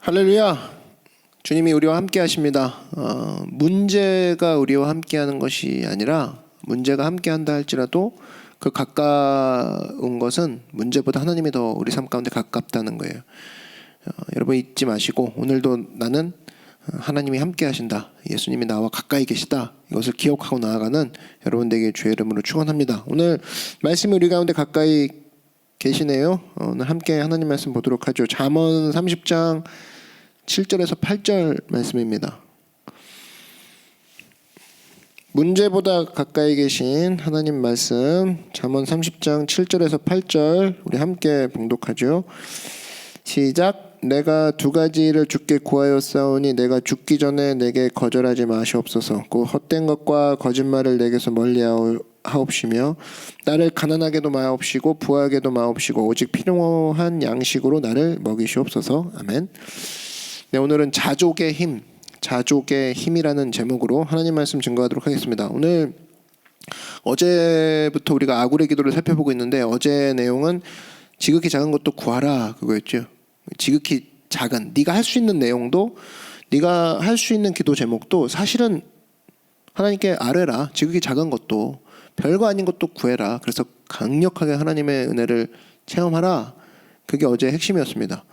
할렐루야. 주님이 우리와 함께 하십니다. 문제가 우리와 함께 하는 것이 아니라 문제가 함께 한다 할지라도 그 가까운 것은 문제보다 하나님이 더 우리 삶 가운데 가깝다는 거예요. 여러분 잊지 마시고 오늘도 나는 하나님이 함께 하신다, 예수님이 나와 가까이 계시다, 이것을 기억하고 나아가는 여러분들에게 주의 이름으로 축원합니다. 오늘 말씀이 우리 가운데 가까이 계시네요. 오늘 함께 하나님 말씀 보도록 하죠. 잠언 30장 7절에서 8절 말씀입니다. 문제보다 가까이 계신 하나님 말씀, 잠언 30장 7절에서 8절 우리 함께 봉독하죠. 시작. 내가 두 가지를 주께 구하였사오니 내가 죽기 전에 내게 거절하지 마시옵소서. 그 헛된 것과 거짓말을 내게서 멀리하옵시며 나를 가난하게도 마옵시고 부하게도 마옵시고 오직 필요한 양식으로 나를 먹이시옵소서. 아멘. 네, 오늘은 자족의 힘, 자족의 힘이라는 제목으로 하나님 말씀 증거하도록 하겠습니다. 오늘 어제부터 우리가 아굴의 기도를 살펴보고 있는데 어제 내용은 지극히 작은 것도 구하라 그거였죠. 지극히 작은, 네가 할 수 있는 내용도, 네가 할 수 있는 기도 제목도 사실은 하나님께 아뢰라. 지극히 작은 것도, 별거 아닌 것도 구해라. 그래서 강력하게 하나님의 은혜를 체험하라. 그게 어제 핵심이었습니다.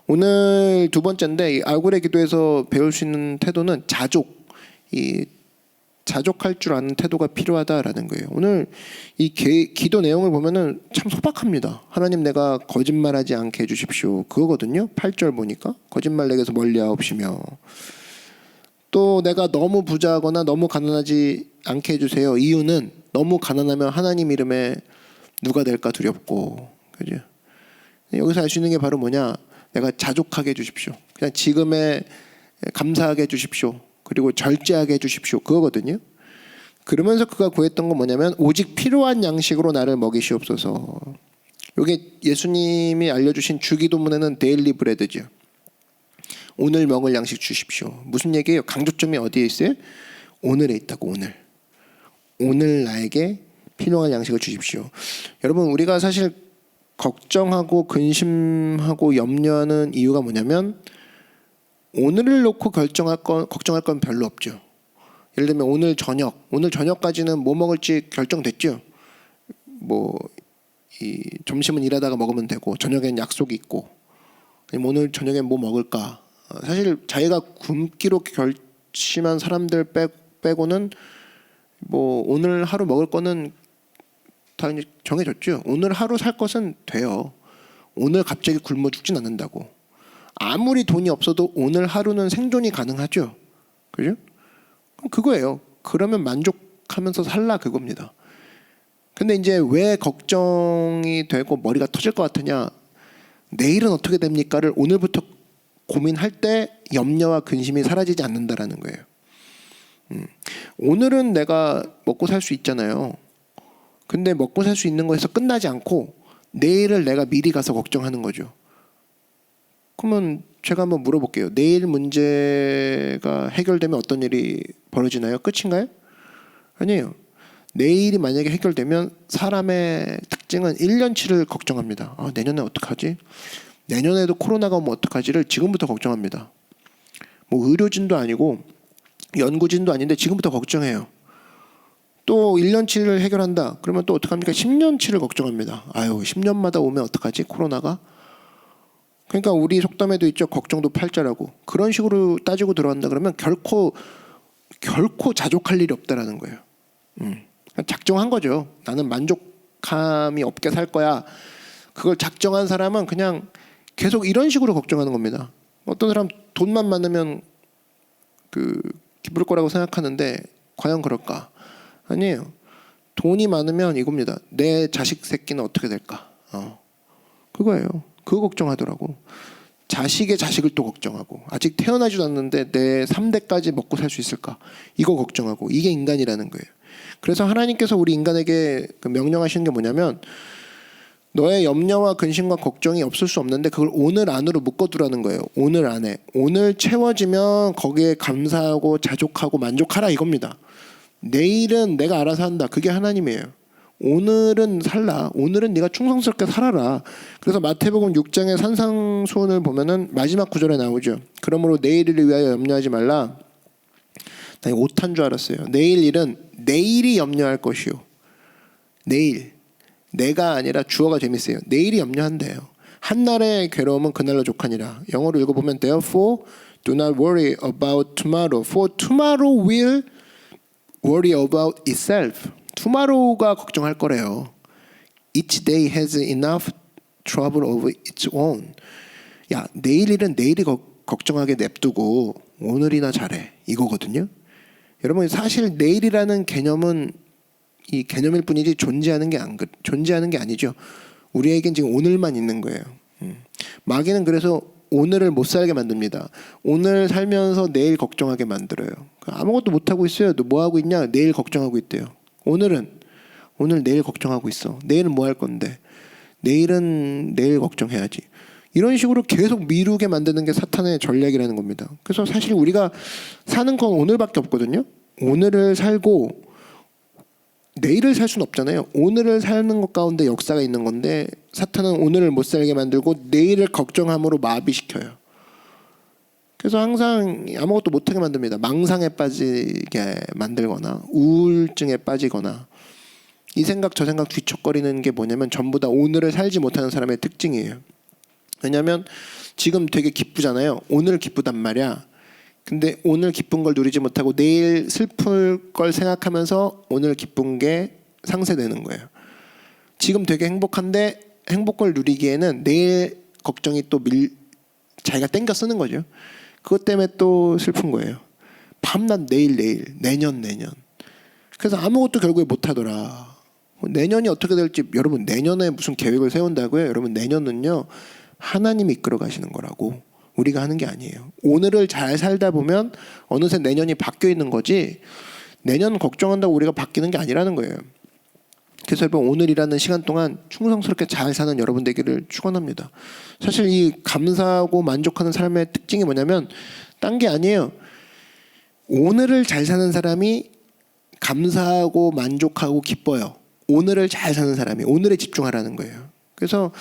오늘 두 번째인데, 이 아굴의 기도에서 배울 수 있는 태도는 자족, 이 자족할 줄 아는 태도가 필요하다라는 거예요. 오늘 이 기도 내용을 보면은 참 소박합니다. 하나님, 내가 거짓말하지 않게 해주십시오, 그거거든요. 8절 보니까 거짓말 내게서 멀리하옵시며, 또 내가 너무 부자하거나 너무 가난하지 않게 해주세요. 이유는 너무 가난하면 하나님 이름에 누가 될까 두렵고, 그죠? 여기서 알 수 있는 게 바로 뭐냐? 내가 자족하게 해주십시오. 그냥 지금에 감사하게 해주십시오. 그리고 절제하게 해주십시오, 그거거든요. 그러면서 그가 구했던 건 뭐냐면 오직 필요한 양식으로 나를 먹이시옵소서. 이게 예수님이 알려주신 주기도문에는 데일리 브레드죠. 오늘 먹을 양식 주십시오. 무슨 얘기예요? 강조점이 어디에 있어요? 오늘에 있다고. 오늘 나에게 필요한 양식을 주십시오. 여러분, 우리가 사실 걱정하고 근심하고 염려하는 이유가 뭐냐면 오늘을 놓고 걱정할 건 별로 없죠. 예를 들면 오늘 저녁까지는 뭐 먹을지 결정됐죠. 이 점심은 일하다가 먹으면 되고 저녁엔 약속이 있고, 아니면 오늘 저녁엔 뭐 먹을까. 사실 자기가 굶기로 결심한 사람들 빼고는 오늘 하루 먹을 거는 다 이제 정해졌죠. 오늘 하루 살 것은 돼요. 오늘 갑자기 굶어 죽진 않는다고. 아무리 돈이 없어도 오늘 하루는 생존이 가능하죠. 그죠? 그럼 그거예요. 그러면 만족하면서 살라, 그겁니다. 근데 이제 왜 걱정이 되고 머리가 터질 것 같으냐? 내일은 어떻게 됩니까를 오늘부터 고민할 때 염려와 근심이 사라지지 않는다라는 거예요. 오늘은 내가 먹고 살 수 있잖아요. 근데 먹고 살 수 있는 거에서 끝나지 않고 내일을 내가 미리 가서 걱정하는 거죠. 그러면 제가 한번 물어볼게요. 내일 문제가 해결되면 어떤 일이 벌어지나요? 끝인가요? 아니에요. 내일이 만약에 해결되면 사람의 특징은 1년치를 걱정합니다. 내년에 어떡하지? 내년에도 코로나가 오면 어떡하지를 지금부터 걱정합니다. 의료진도 아니고 연구진도 아닌데 지금부터 걱정해요. 또 1년치를 해결한다. 그러면 또 어떡합니까? 10년치를 걱정합니다. 10년마다 오면 어떡하지? 코로나가? 그러니까 우리 속담에도 있죠. 걱정도 팔자라고. 그런 식으로 따지고 들어간다 그러면 결코 자족할 일이 없다라는 거예요. 작정한 거죠. 나는 만족감이 없게 살 거야. 그걸 작정한 사람은 그냥 계속 이런 식으로 걱정하는 겁니다. 어떤 사람 돈만 많으면 기쁠 거라고 생각하는데 과연 그럴까? 아니에요. 돈이 많으면 이겁니다. 내 자식 새끼는 어떻게 될까? 그거예요. 그거 걱정하더라고. 자식의 자식을 또 걱정하고, 아직 태어나지도 않는데 내 3대까지 먹고 살 수 있을까? 이거 걱정하고. 이게 인간이라는 거예요. 그래서 하나님께서 우리 인간에게 명령하시는 게 뭐냐면 너의 염려와 근심과 걱정이 없을 수 없는데 그걸 오늘 안으로 묶어두라는 거예요. 오늘 안에. 오늘 채워지면 거기에 감사하고 자족하고 만족하라, 이겁니다. 내일은 내가 알아서 한다. 그게 하나님이에요. 오늘은 살라. 오늘은 네가 충성스럽게 살아라. 그래서 마태복음 6장의 산상수훈을 보면은 마지막 구절에 나오죠. 그러므로 내일을 위하여 염려하지 말라. 나 이거 오탄 줄 알았어요. 내일 일은 내일이 염려할 것이요. 내일. 내가 아니라 주어가 재밌어요. 내일이 염려한대요. 한날의 괴로움은 그날로 족하니라. 영어로 읽어보면 Therefore do not worry about tomorrow. For tomorrow will worry about itself. tomorrow가 걱정할 거래요. Each day has enough trouble of its own. 야, 내일 일은 내일이 걱정하게 냅두고 오늘이나 잘해. 이거거든요. 여러분 사실 내일이라는 개념은 이 개념일 뿐이지 존재하는 게 아니죠. 우리에겐 지금 오늘만 있는 거예요. 마귀는 그래서 오늘을 못 살게 만듭니다. 오늘 살면서 내일 걱정하게 만들어요. 아무것도 못 하고 있어요. 너 뭐 하고 있냐? 내일 걱정하고 있대요. 오늘 내일 걱정하고 있어. 내일은 뭐 할 건데? 내일은 내일 걱정해야지. 이런 식으로 계속 미루게 만드는 게 사탄의 전략이라는 겁니다. 그래서 사실 우리가 사는 건 오늘밖에 없거든요. 오늘을 살고 내일을 살 수는 없잖아요. 오늘을 사는 것 가운데 역사가 있는 건데 사탄은 오늘을 못 살게 만들고 내일을 걱정함으로 마비시켜요. 그래서 항상 아무것도 못하게 만듭니다. 망상에 빠지게 만들거나 우울증에 빠지거나 이 생각 저 생각 뒤척거리는 게 뭐냐면 전부 다 오늘을 살지 못하는 사람의 특징이에요. 왜냐하면 지금 되게 기쁘잖아요. 오늘 기쁘단 말이야. 근데 오늘 기쁜 걸 누리지 못하고 내일 슬플 걸 생각하면서 오늘 기쁜 게 상쇄되는 거예요. 지금 되게 행복한데 행복을 누리기에는 내일 걱정이 또 자기가 땡겨 쓰는 거죠. 그것 때문에 또 슬픈 거예요. 밤낮 내일 내년. 그래서 아무것도 결국에 못하더라. 내년이 어떻게 될지 여러분 내년에 무슨 계획을 세운다고요? 여러분 내년은요 하나님이 이끌어 가시는 거라고. 우리가 하는 게 아니에요. 오늘을 잘 살다 보면 어느새 내년이 바뀌어 있는 거지 내년 걱정한다고 우리가 바뀌는 게 아니라는 거예요. 그래서 여러분 오늘이라는 시간 동안 충성스럽게 잘 사는 여러분 되기를 축원합니다. 사실 이 감사하고 만족하는 삶의 특징이 뭐냐면 딴 게 아니에요. 오늘을 잘 사는 사람이 감사하고 만족하고 기뻐요. 오늘을 잘 사는 사람이 오늘에 집중하라는 거예요. 그래서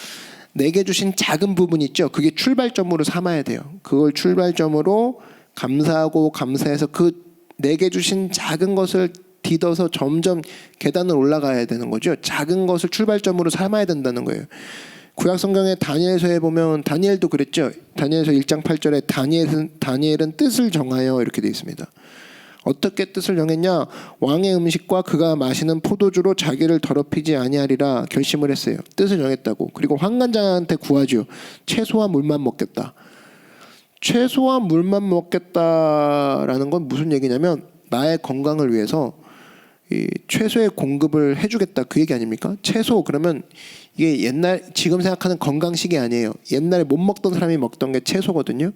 내게 주신 작은 부분 있죠. 그게 출발점으로 삼아야 돼요. 그걸 출발점으로 감사하고 감사해서 그 내게 주신 작은 것을 디뎌서 점점 계단을 올라가야 되는 거죠. 작은 것을 출발점으로 삼아야 된다는 거예요. 구약 성경의 다니엘서에 보면 다니엘도 그랬죠. 다니엘서 1장 8절에 다니엘은 뜻을 정하여 이렇게 되어 있습니다. 어떻게 뜻을 정했냐? 왕의 음식과 그가 마시는 포도주로 자기를 더럽히지 아니하리라 결심을 했어요. 뜻을 정했다고. 그리고 환관장한테 구하죠. 채소와 물만 먹겠다. 채소와 물만 먹겠다라는 건 무슨 얘기냐면 나의 건강을 위해서 이 채소의 공급을 해주겠다 그 얘기 아닙니까? 채소 그러면 이게 지금 생각하는 건강식이 아니에요. 옛날에 못 먹던 사람이 먹던 게 채소거든요.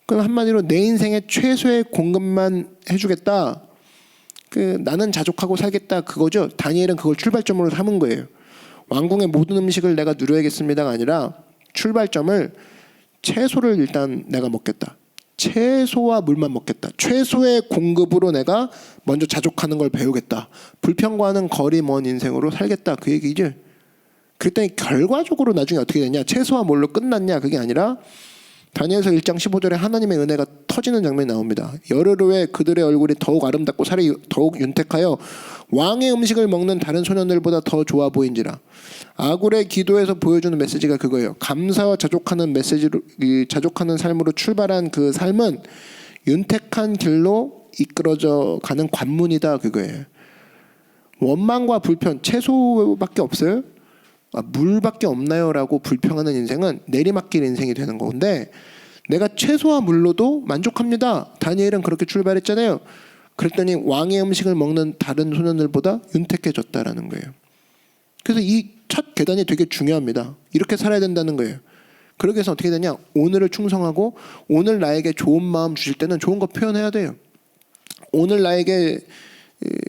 그럼 한마디로 내 인생에 최소의 공급만 해주겠다. 나는 자족하고 살겠다 그거죠. 다니엘은 그걸 출발점으로 삼은 거예요. 왕궁의 모든 음식을 내가 누려야겠습니다가 아니라 출발점을 채소를 일단 내가 먹겠다. 채소와 물만 먹겠다. 최소의 공급으로 내가 먼저 자족하는 걸 배우겠다. 불평과는 거리 먼 인생으로 살겠다 그 얘기죠. 그랬더니 결과적으로 나중에 어떻게 되냐? 채소와 물로 끝났냐? 그게 아니라 다니엘서 1장 15절에 하나님의 은혜가 터지는 장면이 나옵니다. 열흘 후에 그들의 얼굴이 더욱 아름답고 살이 더욱 윤택하여 왕의 음식을 먹는 다른 소년들보다 더 좋아 보인지라. 아굴의 기도에서 보여주는 메시지가 그거예요. 감사와 자족하는 메시지로 자족하는 삶으로 출발한 그 삶은 윤택한 길로 이끌어져 가는 관문이다 그거예요. 원망과 불평 채소밖에 없어요? 물밖에 없나요라고 불평하는 인생은 내리막길 인생이 되는 건데 내가 채소와 물로도 만족합니다. 다니엘은 그렇게 출발했잖아요. 그랬더니 왕의 음식을 먹는 다른 소년들보다 윤택해졌다라는 거예요. 그래서 이 첫 계단이 되게 중요합니다. 이렇게 살아야 된다는 거예요. 그러기 위해서 어떻게 되냐? 오늘을 충성하고 오늘 나에게 좋은 마음 주실 때는 좋은 거 표현해야 돼요. 오늘 나에게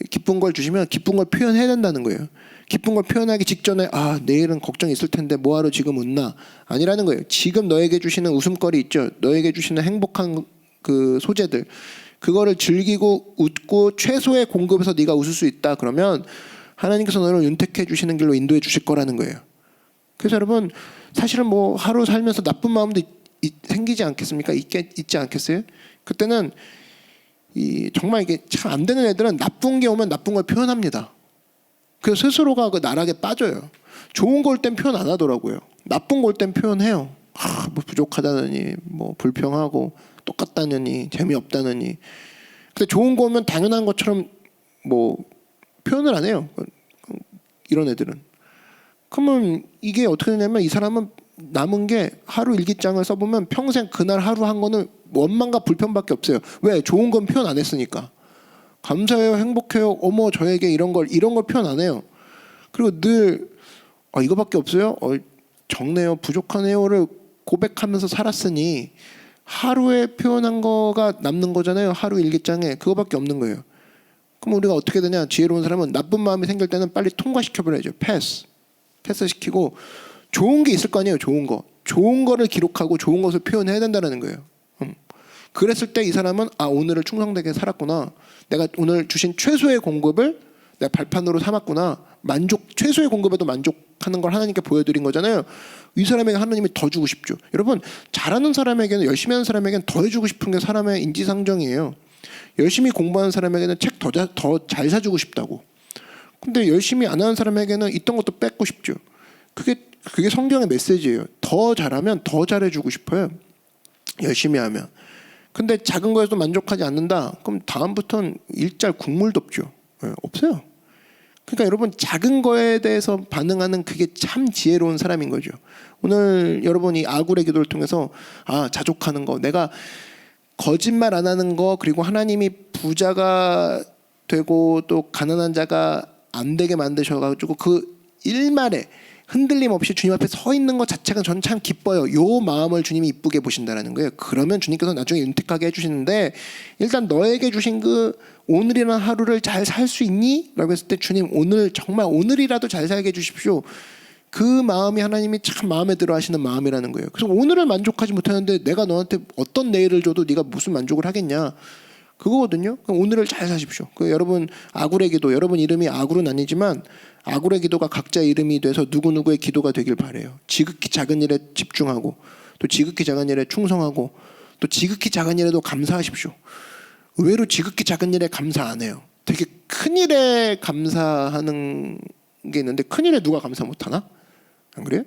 기쁜 걸 주시면 기쁜 걸 표현해야 된다는 거예요. 기쁜 걸 표현하기 직전에 내일은 걱정이 있을 텐데 뭐하러 지금 웃나? 아니라는 거예요. 지금 너에게 주시는 웃음거리 있죠. 너에게 주시는 행복한 그 소재들 그거를 즐기고 웃고 최소의 공급에서 네가 웃을 수 있다. 그러면 하나님께서 너를 윤택해 주시는 길로 인도해 주실 거라는 거예요. 그래서 여러분 사실은 뭐 하루 살면서 나쁜 마음도 생기지 않겠습니까? 있지 않겠어요? 그때는 정말 이게 참 안 되는 애들은 나쁜 게 오면 나쁜 걸 표현합니다. 그래서 스스로가 그 나락에 빠져요. 좋은 거 올 땐 표현 안 하더라고요. 나쁜 거 올 땐 표현해요. 뭐 부족하다느니, 뭐 불평하고 똑같다느니, 재미없다느니. 근데 좋은 거 오면 당연한 것처럼 뭐 표현을 안 해요. 이런 애들은. 그러면 이게 어떻게 되냐면 이 사람은 남은 게 하루 일기장을 써보면 평생 그날 하루 한 거는 원망과 불평밖에 없어요. 왜? 좋은 건 표현 안 했으니까. 감사해요, 행복해요, 어머 저에게 이런 걸 표현 안 해요. 그리고 늘 이거밖에 없어요. 적네요, 부족하네요를 고백하면서 살았으니 하루에 표현한 거가 남는 거잖아요. 하루 일기장에 그거밖에 없는 거예요. 그럼 우리가 어떻게 되냐? 지혜로운 사람은 나쁜 마음이 생길 때는 빨리 통과시켜버려야죠. 패스시키고 좋은 게 있을 거 아니에요. 좋은 거를 기록하고 좋은 것을 표현해야 된다는 거예요. 그랬을 때 이 사람은 오늘을 충성되게 살았구나. 내가 오늘 주신 최소의 공급을 내가 발판으로 삼았구나. 최소의 공급에도 만족하는 걸 하나님께 보여드린 거잖아요. 이 사람에게 하나님이 더 주고 싶죠. 여러분 잘하는 사람에게는, 열심히 하는 사람에게는 더 해주고 싶은 게 사람의 인지상정이에요. 열심히 공부하는 사람에게는 책 더 잘 사주고 싶다고. 근데 열심히 안 하는 사람에게는 있던 것도 뺏고 싶죠. 그게 성경의 메시지예요. 더 잘하면 더 잘해주고 싶어요. 열심히 하면. 근데 작은 거에도 만족하지 않는다. 그럼 다음부터는 일잘 국물도 없죠. 없어요. 그러니까 여러분 작은 거에 대해서 반응하는 그게 참 지혜로운 사람인 거죠. 오늘 여러분이 아굴의 기도를 통해서 자족하는 거, 내가 거짓말 안 하는 거, 그리고 하나님이 부자가 되고 또 가난한 자가 안 되게 만드셔가지고 그 일말에 흔들림 없이 주님 앞에 서 있는 것 자체가 저는 참 기뻐요. 요 마음을 주님이 이쁘게 보신다는 거예요. 그러면 주님께서 나중에 윤택하게 해주시는데, 일단 너에게 주신 그 오늘이라는 하루를 잘 살 수 있니? 라고 했을 때 주님 정말 오늘이라도 잘 살게 해주십시오. 그 마음이 하나님이 참 마음에 들어 하시는 마음이라는 거예요. 그래서 오늘을 만족하지 못하는데 내가 너한테 어떤 내일을 줘도 네가 무슨 만족을 하겠냐, 그거거든요. 그럼 오늘을 잘 사십시오. 여러분 아굴의 기도, 여러분 이름이 아굴은 아니지만 아굴의 기도가 각자 이름이 돼서 누구누구의 기도가 되길 바라요. 지극히 작은 일에 집중하고, 또 지극히 작은 일에 충성하고, 또 지극히 작은 일에도 감사하십시오. 의외로 지극히 작은 일에 감사 안 해요. 되게 큰 일에 감사하는 게 있는데 큰 일에 누가 감사 못하나? 안 그래요?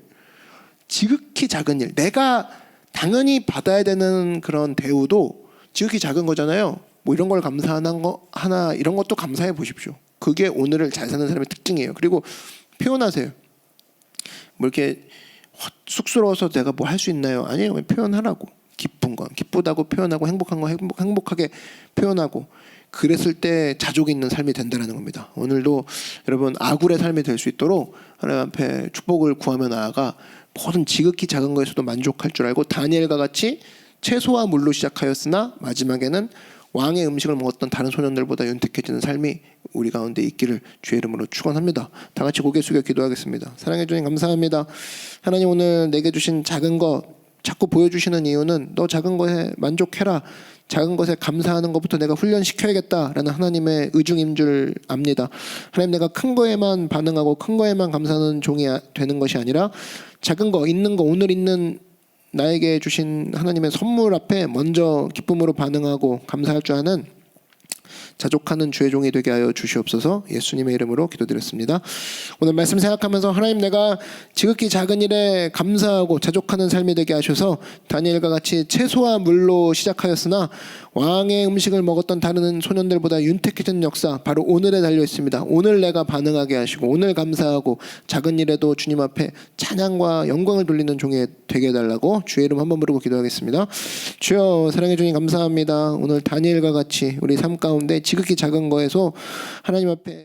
지극히 작은 일, 내가 당연히 받아야 되는 그런 대우도 지극히 작은 거잖아요. 뭐 이런 걸 감사하는 거 하나, 이런 것도 감사해 보십시오. 그게 오늘을 잘 사는 사람의 특징이에요. 그리고 표현하세요. 뭐 이렇게 쑥스러워서 내가 뭐 할 수 있나요? 아니에요. 표현하라고. 기쁜 건 기쁘다고 표현하고, 행복한 건 행복하게 표현하고, 그랬을 때 자족이 있는 삶이 된다는 겁니다. 오늘도 여러분 아굴의 삶이 될 수 있도록 하나님 앞에 축복을 구하며 나아가 모든 지극히 작은 것에서도 만족할 줄 알고, 다니엘과 같이 채소와 물로 시작하였으나 마지막에는 왕의 음식을 먹었던 다른 소년들보다 윤택해지는 삶이 우리 가운데 있기를 주의 이름으로 축원합니다. 다 같이 고개 숙여 기도하겠습니다. 사랑해 주님 감사합니다. 하나님 오늘 내게 주신 작은 거 자꾸 보여주시는 이유는 너 작은 것에 만족해라, 작은 것에 감사하는 것부터 내가 훈련시켜야겠다라는 하나님의 의중인 줄 압니다. 하나님, 내가 큰 거에만 반응하고 큰 거에만 감사하는 종이 되는 것이 아니라 작은 거, 있는 거, 오늘 있는 나에게 주신 하나님의 선물 앞에 먼저 기쁨으로 반응하고 감사할 줄 아는 자족하는 주의 종이 되게 하여 주시옵소서. 예수님의 이름으로 기도드렸습니다. 오늘 말씀 생각하면서 하나님, 내가 지극히 작은 일에 감사하고 자족하는 삶이 되게 하셔서 다니엘과 같이 채소와 물로 시작하였으나 왕의 음식을 먹었던 다른 소년들보다 윤택해지는 역사, 바로 오늘에 달려 있습니다. 오늘 내가 반응하게 하시고 오늘 감사하고 작은 일에도 주님 앞에 찬양과 영광을 돌리는 종이 되게 해달라고 주의 이름 한번 부르고 기도하겠습니다. 주여, 사랑해 주님 감사합니다. 오늘 다니엘과 같이 우리 삶 가운데 지극히 작은 거에서 하나님 앞에